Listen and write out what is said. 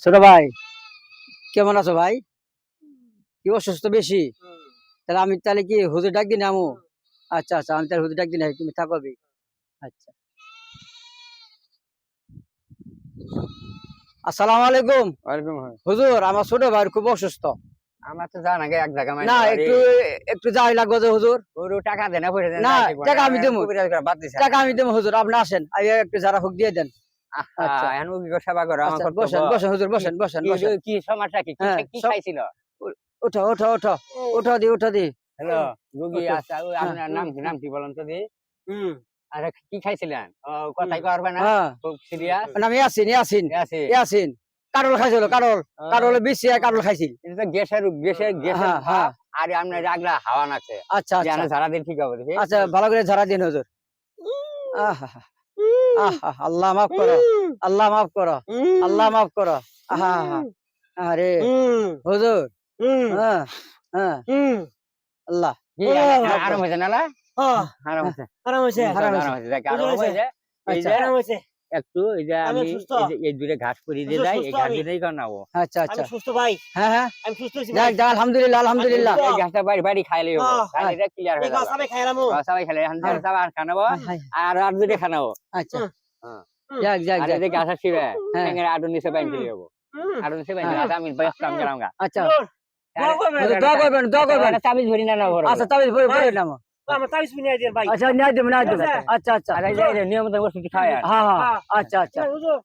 ছোট ভাই কেমন আছো ভাই? কি অসুস্থ বেশি? তাহলে আমি তাহলে কি হুজুর ডাক দিন আমু? আচ্ছা আচ্ছা, আমি তাহলে হুজুর ডাক দিন, তুমি থাকবি। আচ্ছা, আসসালামু আলাইকুম। ওয়ালাইকুম হুজুর, আমার ছোট ভাই খুব অসুস্থ। আমার তো জানা গে এক জায়গা না, মানে একটু একটু যাই লাগবে যে হুজুর। গরু টাকা দেন না পয়সা দেন না, যাইতে টাকা আমি দেবো। বাদ দিছে টাকা আমি দেবো হুজুর, আপনি আসেন, একটু যারা হোক দিয়ে দেন। আচ্ছা এখন কি সেবা করো আমার আচ্ছা, কর্তব্য। বসেন বসেন হুজুর, বসেন বসেন বসেন। কি সমস্যা কি হ্যাঁ, কি সব খাইছিল? ওঠো ওঠো ওঠো, ওঠো দি। হ্যালো রোগী ওঠো। আছে হ্যাঁ, আপনার নাম কি বলেন তো দি? হুম, আরে কি খাইছিলেন? কথাই পারবে না হ্যাঁ, খুব সিরিয়াস নাম ইয়াসিন ইয়াসিন আছে। ইয়াসিন। কারল খাইছিল, কারলে বেশি কারল খাইছিল। এটা তো গ্যাসের হ্যাঁ হ্যাঁ, ভাব আর আপনার আগলা হাওয়া নাছে আচ্ছা আচ্ছা জানা ঝাড়া দিন ঠিক হবে দেখি। আচ্ছা, ভালো করে ঝাড়া দিন হুজুর। আহা আহা, আল্লাহ মাফ করো, আল্লাহ মাফ করো, আল্লাহ মাফ করো। আহা আহা, আরে হুজুর, হ্যাঁ হ্যাঁ, আল্লাহ। কি আরাম হয়েছে না লা? আরাম হয়েছে আরাম হয়েছে, আরাম হয়েছে দেখ আরাম হয়েছে এই যে একটু এই যে আমি এই দূরে ঘাস করি দিয়ে যাই এই ঘাস দিয়েই কানাবো। আচ্ছা আচ্ছা, আমি সুস্থ ভাই, হ্যাঁ হ্যাঁ, আমি সুস্থ হইছি যাক ভাই। যাক, আলহামদুলিল্লাহ আলহামদুলিল্লাহ। এই ঘাসটা বাড়ি খাইলে হবে খাইলে এটা ক্লিয়ার হয়ে এই যাবে। গাছ আমি খাইলাম। সবাই খেলে এখন সব আর খানাবো হাই, আর দুটো খানাবো। আচ্ছা, হ্যাঁ যাক যাক আর যাক, এই যে গাছ ছিবে হ্যাঁ। এখানে আডু নিচে বাইন চলে যাবো আডু নিচে বাইন চলে আমি ব্যস্ত আমি গেলাম গা। আচ্ছা, দোয়া দোয়া করবেন দোয়া করবেন। চাবি ধরি না না বড় আচ্ছা, তাবিজ বই বই নাম। আমার তাবিজ বিনিয়ে দেন ভাই। আচ্ছা, নিয়ে দেব নিয়ে দেব। আচ্ছা আচ্ছা, আর এই যে নিয়মিত ওষুধ খায় আর হ্যাঁ হ্যাঁ, আচ্ছা আচ্ছা, হুজুর